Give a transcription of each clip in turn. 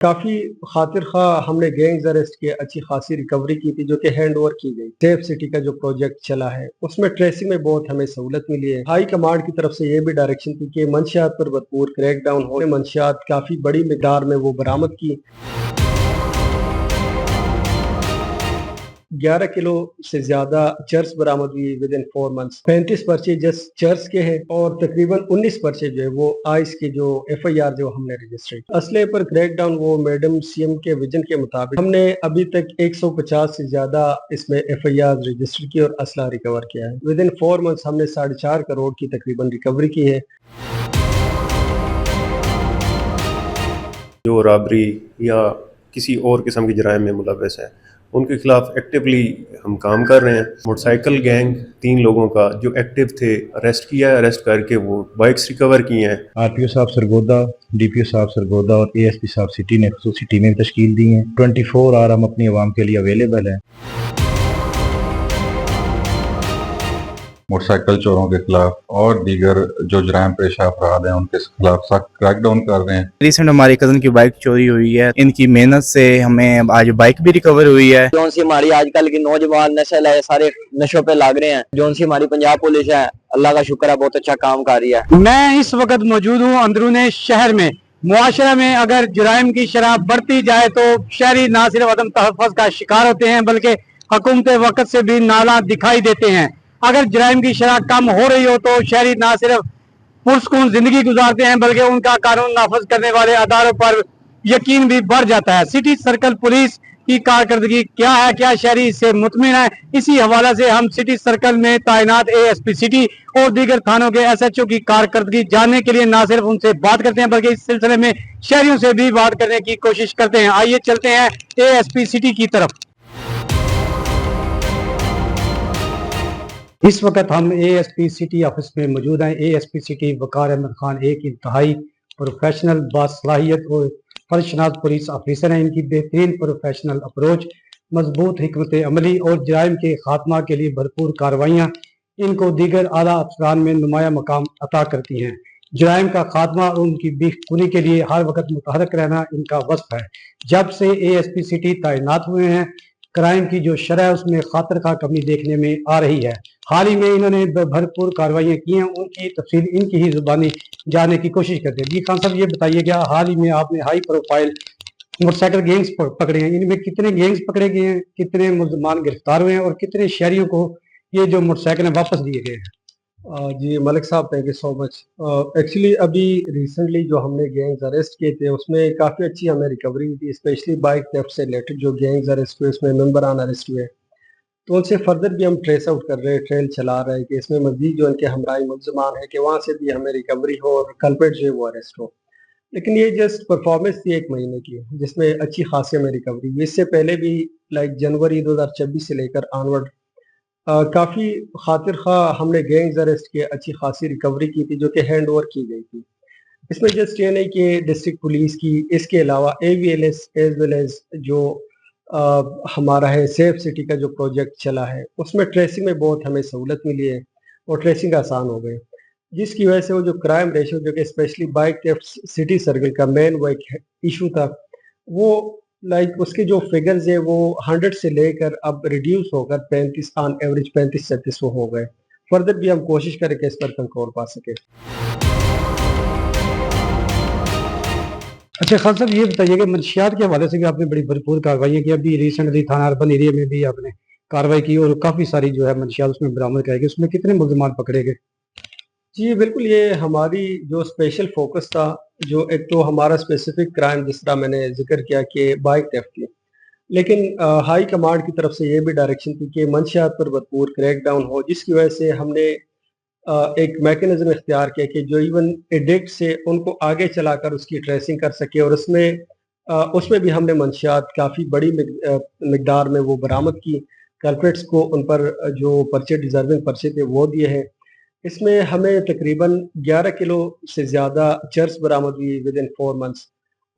काफ़ी खातिर ख़्वाह हमने गैंग्स अरेस्ट किए, अच्छी खासी रिकवरी की थी जो कि हैंड ओवर की गई। सेफ सिटी का जो प्रोजेक्ट चला है उसमें ट्रेसिंग में बहुत हमें सहूलत मिली है। हाई कमांड की तरफ से ये भी डायरेक्शन थी कि मंशियात पर भरपूर क्रैक डाउन हो, मंशियात काफ़ी बड़ी मिकदार में वो बरामद की। 11 किलो से ज्यादा चर्च बरामद हुई विद इन 4 मंथ्स। 35 पर्चे जस्ट चर्च के हैं और तकरीबन 19 पर्चे जो है वो आइस के जो FIR जो हमने रजिस्टर किए। असले पर क्रैकडाउन वो मैडम CM के विजन के मुताबिक हमने अभी तक 150 से ज्यादा इसमें FIR रजिस्टर की और असला रिकवर किया है। विद इन 4 मंथ्स हमने 4.5 करोड़ की तकरीबन रिकवरी की है। जो रॉबरी या किसी और किस्म के जराइम में मुलव्वस है उनके खिलाफ एक्टिवली हम काम कर रहे हैं। मोटरसाइकिल गैंग 3 लोगों का जो एक्टिव थे अरेस्ट किया है, अरेस्ट करके वो बाइक्स रिकवर की हैं। RPO साहब सरगोदा, DPO साहब सरगोदा और ASP साहब सिटी ने खसूसी टीमें तश्कील दी हैं। 24 आवर हम अपनी आवाम के लिए अवेलेबल हैं। मोटरसाइकिल चोरों के खिलाफ और दीगर जो जराइम पेशा अफराद हैं उनके खिलाफ सख्त क्रैकडाउन कर रहे हैं। रिसेंट हमारी कजन की बाइक चोरी हुई है, इनकी मेहनत से हमें आज बाइक भी रिकवर हुई है। जोन सी हमारी आजकल की नौजवान नस्ल है सारे नशों पे लग रहे हैं। जोन सी हमारी पंजाब पुलिस है अल्लाह का शुक्र है बहुत अच्छा काम कर रही है। मैं इस वक्त मौजूद हूँ अंदरूने शहर में। मुआशरा में अगर जुराइम की शरह बढ़ती जाए तो शहरी ना सिर्फ अदम तहफ़्फ़ुज़ का शिकार होते हैं बल्कि हुकूमत वक्त से भी नाला दिखाई देते हैं। अगर जुराइम की शरह कम हो रही हो तो शहरी ना सिर्फ पुरसुकून जिंदगी गुजारते हैं बल्कि उनका कानून नाफज करने वाले अदारों पर यकीन भी बढ़ जाता है। सिटी सर्कल पुलिस की कारकर्दगी क्या है, क्या शहरी इससे मुतमिन है? इसी हवाले से हम सिटी सर्कल में तैनात ASP सिटी और दीगर थानों के SHO की कारकर्दगी जानने के लिए ना सिर्फ उनसे बात करते हैं बल्कि इस सिलसिले में शहरियों से भी बात करने की कोशिश करते हैं। आइए चलते हैं ASP सिटी की तरफ। इस वक्त हम ASP सिटी ऑफिस में मौजूद हैं। ASP सिटी वकार अहमद खान एक इंतहाई प्रोफेशनल बासलाहियत और फर्शनाज पुलिस ऑफिसर हैं। इनकी बेहतरीन प्रोफेशनल अप्रोच, मजबूत हिकमत अमली और जराइम के खात्मा के लिए भरपूर कार्रवाइयाँ इनको दीगर आला अफसरान में नुमाया मकाम अता करती हैं। जराइम का खात्मा और उनकी बेखुनी के लिए हर वक्त मुतहरक रहना इनका वस्फ है। जब से ASP सिटी तैनात हुए हैं क्राइम की जो शरह है उसमें खातर खा कमी देखने में आ रही है। हाल ही में इन्होंने भरपूर कार्रवाइयाँ की हैं, उनकी तफसील इनकी ही जुबानी जानने की कोशिश करते हैं। जी खान साहब ये बताइएगा, हाल ही में आपने हाई प्रोफाइल मोटरसाइकिल गैंग्स पकड़े हैं, इनमें कितने गैंग्स पकड़े गए हैं, कितने मुल्ज़मान गिरफ्तार हुए हैं और कितने शहरियों को ये जो मोटरसाइकिल वापस दिए गए हैं? जी मलिक साहब thank you so much. Actually अभी रिसेंटली जो हमने गैंग्स अरेस्ट किए थे उसमें काफ़ी अच्छी हमें रिकवरी हुई थी, स्पेशली बाइक थेफ्ट से रिलेटेड जो गैंग्स अरेस्ट हुए उसमें मेंबरान अरेस्ट हुए। तो उनसे फर्दर भी हम ट्रेस आउट कर रहे हैं, ट्रेल चला रहे हैं कि इसमें मज़ीद जो उनके हमराही मुल्ज़मान है कि वहाँ से भी हमें रिकवरी हो और कल्प्रिट जो है वो अरेस्ट हो। लेकिन ये जस्ट परफॉर्मेंस थी 1 महीने की जिसमें अच्छी खासी हमें रिकवरी हुई। इससे पहले भी लाइक जनवरी 2026 से लेकर ऑनवर्ड काफ़ी खातिर ख़्वाह हमने गैंग्स अरेस्ट किए, अच्छी खासी रिकवरी की थी जो कि हैंड ओवर की गई थी। इसमें जस्ट ये नहीं कि डिस्ट्रिक्ट पुलिस की, इसके अलावा AVLS एज वेल एज जो हमारा है सेफ सिटी का जो प्रोजेक्ट चला है उसमें ट्रेसिंग में बहुत हमें सहूलत मिली है और ट्रेसिंग आसान हो गई, जिसकी वजह से वो जो क्राइम रेशो जो कि specially bike theft city circle का मेन वो एक इशू था, वो लाइक उसके जो फिगर्स है वो 100 से लेकर अब रिड्यूस होकर 35 ऑन एवरेज 35-36 वो हो गए। फर्दर भी हम कोशिश करें कि इस पर कंट्रोल पा सके। अच्छा खान साहब ये बताइएगा, मंशियात के हवाले से भी आपने बड़ी भरपूर कार्रवाई की। अभी रिसेंटली थाना अर्बन एरिया में भी आपने कार्रवाई की और काफ़ी सारी जो है मंशियात उसमें बरामद कराई गई। उसमें कितने मुल्ज़मान पकड़े गए? जी बिल्कुल, ये हमारी जो स्पेशल फोकस था, जो एक तो हमारा स्पेसिफिक क्राइम जिस तरह मैंने जिक्र किया कि बाइक थेफ्ट की, लेकिन हाई कमांड की तरफ से ये भी डायरेक्शन थी कि मंशियात पर भरपूर क्रैकडाउन हो, जिसकी वजह से हमने एक मैकेनिज्म इख्तियार किया कि जो इवन एडिक्ट से उनको आगे चलाकर उसकी ट्रेसिंग कर सके और उसमें भी हमने मंशियात काफ़ी बड़ी मिकदार में वो बरामद की। कल्प्रिट्स को उन पर जो पर्चे डिजर्विंग पर्चे थे वो दिए हैं। इसमें हमें तकरीबन 11 किलो से ज़्यादा चर्च बरामद हुई विद इन 4 मंथ्स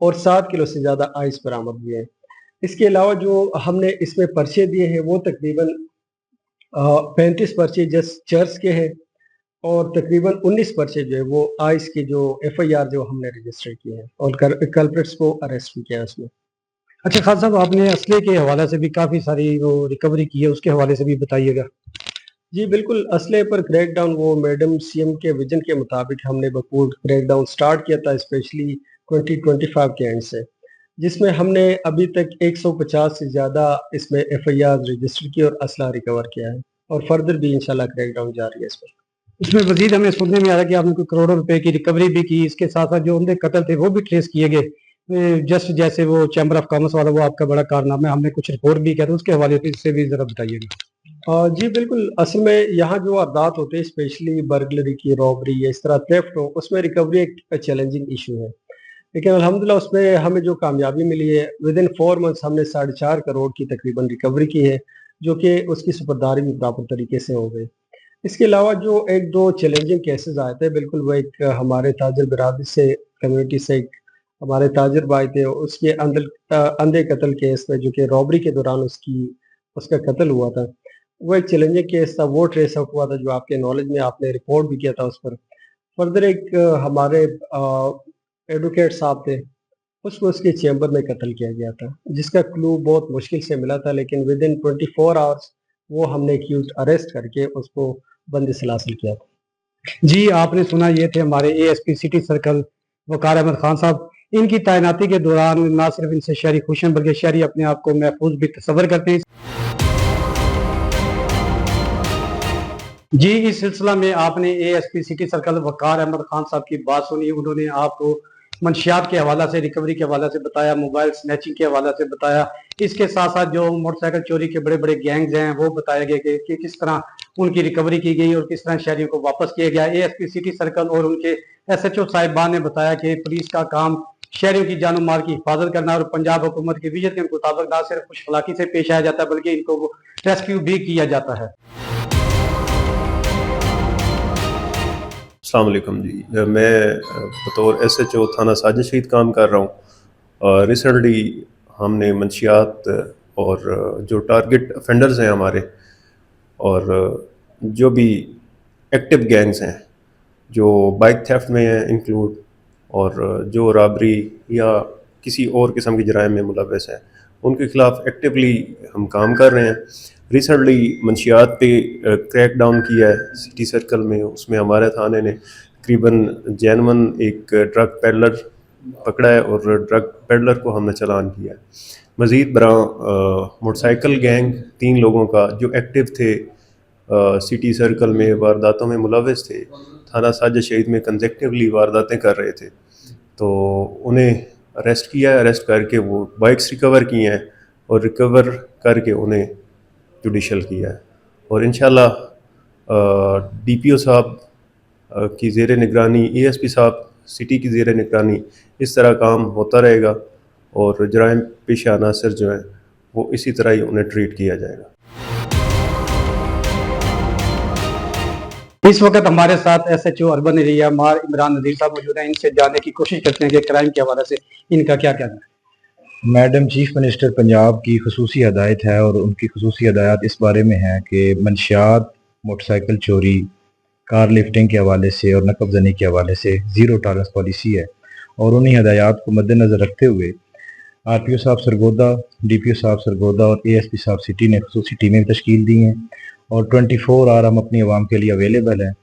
और 7 किलो से ज़्यादा आइस बरामद हुए हैं। इसके अलावा जो हमने इसमें पर्चे दिए हैं वो तकरीबन 35 पर्चे जस्ट चर्च के हैं और तकरीबन 19 पर्चे जो है वो आइस के जो एफआईआर जो हमने रजिस्टर किए हैं और कल्प्रिट्स को अरेस्ट भी किया है उसमें। अच्छा खान साहब, आपने असले के हवाले से भी काफ़ी सारी वो रिकवरी की है, उसके हवाले से भी बताइएगा। जी बिल्कुल, असले पर क्रैकडाउन वो मैडम सीएम के विजन के मुताबिक हमने बखूब क्रैकडाउन स्टार्ट किया था, स्पेशली 2025 के एंड से, जिसमें हमने अभी तक 150 से ज़्यादा इसमें एफआईआर रजिस्टर की और असला रिकवर किया है और फर्दर भी इंशाल्लाह क्रैकडाउन जारी है इस पर। इसमें मजीद हमें सुनने में आ रहा है कि आपने कोई करोड़ों रुपए की रिकवरी भी की, इसके साथ साथ जो उनके कत्ल थे वो भी ट्रेस किए गए। जस्ट जैसे वो चैम्बर ऑफ कॉमर्स वाला, वो आपका बड़ा कारनामा है, हमने कुछ रिपोर्ट भी किया था, उसके हवाले से भी ज़रा बताइएगा। जी बिल्कुल, असल में यहाँ जो वारदात होते हैं स्पेशली बर्गलरी की, रॉबरी या इस तरह थेफ्ट हो, उसमें रिकवरी एक चैलेंजिंग इशू है, लेकिन अल्हम्दुलिल्लाह उसमें हमें जो कामयाबी मिली है, विद इन 4 मंथ्स हमने 4.5 करोड़ की तकरीबन रिकवरी की है, जो कि उसकी सुपरदारी भी प्रॉपर तरीके से हो गई। इसके अलावा जो 1-2 चैलेंजिंग केसेस आए थे, बिल्कुल वो एक हमारे ताजर बिरादरी से, कम्युनिटी से एक हमारे ताजर भाई थे, उसके अंधे कत्ल केस में, जो कि रॉबरी के दौरान उसका कत्ल हुआ था, वो एक चैलेंजिंग केस था, वो ट्रेस आउट हुआ था, जो आपके नॉलेज में आपने रिपोर्ट भी किया था उस पर। फर्दर एक हमारे एडवोकेट साहब थे, उसको उसके चैम्बर में कत्ल किया गया था, जिसका क्लू बहुत मुश्किल से मिला था, लेकिन विद इन 24 आवर्स वो हमने एक्यूज्ड अरेस्ट करके उसको बंदी से हासिल किया था। जी, आपने सुना, ये थे हमारे एएसपी सिटी सर्कल वकार अहमद खान साहब। इनकी तैनाती के दौरान ना सिर्फ इनसे शहरी खुश हैं, बल्कि शहरी अपने आप को महफूज भी तस्वर करते हैं। जी, इस सिलसिला में आपने एएसपी सिटी सर्कल वकार अहमद खान साहब की बात सुनी। उन्होंने आपको मंशियात के हवाला से, रिकवरी के हवाला से बताया, मोबाइल स्नैचिंग के हवाला से बताया। इसके साथ साथ जो मोटरसाइकिल चोरी के बड़े बड़े गैंग्स हैं वो बताया गया कि किस तरह उनकी रिकवरी की गई और किस तरह शहरियों को वापस किया गया। एएसपी सिटी सर्कल और उनके एसएचओ साहिबान ने बताया कि पुलिस का काम शहरियों की जानो माल की हिफाजत करना और पंजाब हुकूमत की विजन के मुताबिक ना सिर्फ खुश अखलाकी से पेश आया जाता है, बल्कि इनको रेस्क्यू भी किया जाता है। अस्सलाम वालेकुम जी, मैं बतौर एसएचओ थाना साजिद शहीद काम कर रहा हूँ। रिसेंटली हमने मंशियात और जो टारगेट अफेंडर्स हैं हमारे, और जो भी एक्टिव गैंग्स हैं जो बाइक थेफ्ट में हैं इंक्लूड, और जो रॉबरी या किसी और किस्म के जराइम में मुलव्वस हैं, उनके खिलाफ एक्टिवली हम काम कर रहे हैं। रिसेंटली मंशियात पे क्रैक डाउन किया है सिटी सर्कल में, उसमें हमारे थाने ने तकरीबन जैनवन एक ड्रग पेडलर पकड़ा है और ड्रग पेडलर को हमने चालान किया है। मज़ीद बरा मोटरसाइकिल गैंग 3 लोगों का जो एक्टिव थे, सिटी सर्कल में वारदातों में मुलव्वस थे, थाना साजिद शहीद में कंसेक्टिवली वारदातें कर रहे थे, तो उन्हें अरेस्ट किया है। अरेस्ट करके वो बाइक्स रिकवर की हैं और रिकवर करके उन्हें जुडिशल किया है, और इंशाल्लाह डीपीओ साहब की ज़ेर निगरानी, एएसपी साहब सिटी की ज़ेर निगरानी इस तरह काम होता रहेगा, और जराइम पेश अनासर जो हैं वो इसी तरह ही उन्हें ट्रीट किया जाएगा। इस वक्त हमारे साथ एसएचओ अर्बन एरिया मार इमरान नज़ीर साहब मौजूद हैं। इनसे जानने की कोशिश करते हैं कि क्राइम के हवाले से इनका क्या कहना है। मैडम चीफ मिनिस्टर पंजाब की खसूसी हदायत है, और उनकी खसूसी हदायत इस बारे में है कि मंशियात, मोटरसाइकिल चोरी, कार लिफ्टिंग के हवाले से और नकब जनी के हवाले से ज़ीरो टॉलरेंस पॉलिसी है, और उन्हीं हदायत को मद्देनज़र रखते हुए आरपीओ साहब सरगोदा, डीपीओ साहब सरगोदा और एएसपी साहब सिटी ने खसूसी टीमें तश्कील दी हैं, और 24 आवर हम अपनी आवाम के लिए अवेलेबल हैं।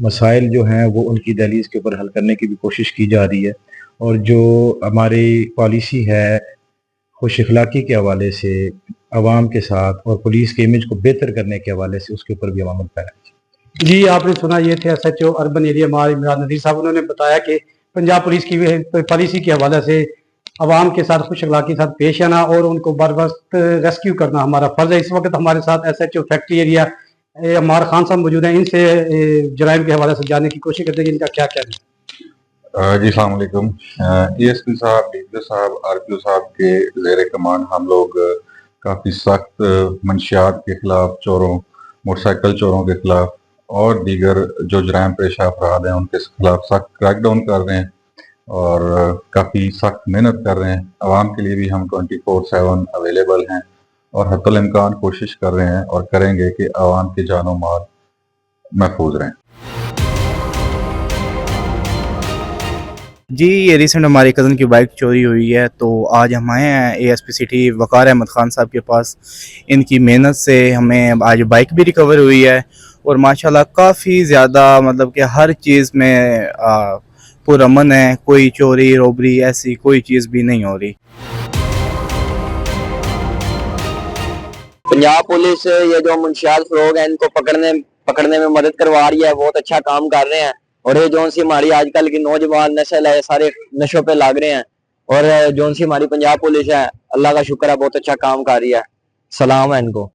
मसाइल जो हैं वो उनकी दहलीज़ के ऊपर हल करने की भी कोशिश की जा रही है, और जो हमारी पॉलिसी है खुश अखलाकी के हवाले से आवाम के साथ और पुलिस के इमेज को बेहतर करने के हवाले से, उसके ऊपर भी अमल पैरा। जी, आपने सुना, ये थे एसएचओ अर्बन एरिया मार इमरान नज़ीर साहब। उन्होंने बताया कि पंजाब पुलिस की पॉलिसी के हवाले से आवाम के साथ खुश अखलाकी के साथ पेश आना और उनको बर वक्त रेस्क्यू करना हमारा फर्ज है। इस वक्त हमारे साथ एसएचओ फैक्ट्री एरिया अमार खान साहब मौजूद हैं। इनसे जराइम के हवाले से जानने की कोशिश करते हैं कि इनका क्या कहना है। जी अस्सलाम वालेकुम। एएसपी साहब, डीपीओ साहब, आरपीओ साहब के ज़ेर कमान हम लोग काफ़ी सख्त मंशियात के खिलाफ, चोरों, मोटरसाइकिल चोरों के खिलाफ और दीगर जो जराइम पेशा अफराद हैं उनके खिलाफ सख्त क्रैकडाउन कर रहे हैं और काफ़ी सख्त मेहनत कर रहे हैं। आवाम के लिए भी हम 24/7 अवेलेबल हैं और हत्तल इम्कान कोशिश कर रहे हैं और करेंगे कि आवाम के जानो माल महफूज रहें। जी ये रिसेंट हमारे कज़न की बाइक चोरी हुई है, तो आज हम आए हैं एएसपी सिटी वकार अहमद खान साहब के पास। इनकी मेहनत से हमें आज बाइक भी रिकवर हुई है और माशाल्लाह काफ़ी ज़्यादा मतलब कि हर चीज़ में पुरअमन है, कोई चोरी रॉबरी ऐसी कोई चीज़ भी नहीं हो रही। पंजाब पुलिस ये जो मुंशियात लोग हैं इनको पकड़ने में मदद करवा रही है, बहुत अच्छा काम कर रहे हैं। और ये जो सी हमारी आजकल की नौजवान नस्ल है सारे नशों पे लग रहे हैं और जो सी हमारी पंजाब पुलिस है अल्लाह का शुक्र है बहुत अच्छा काम कर रही है। सलाम है इनको।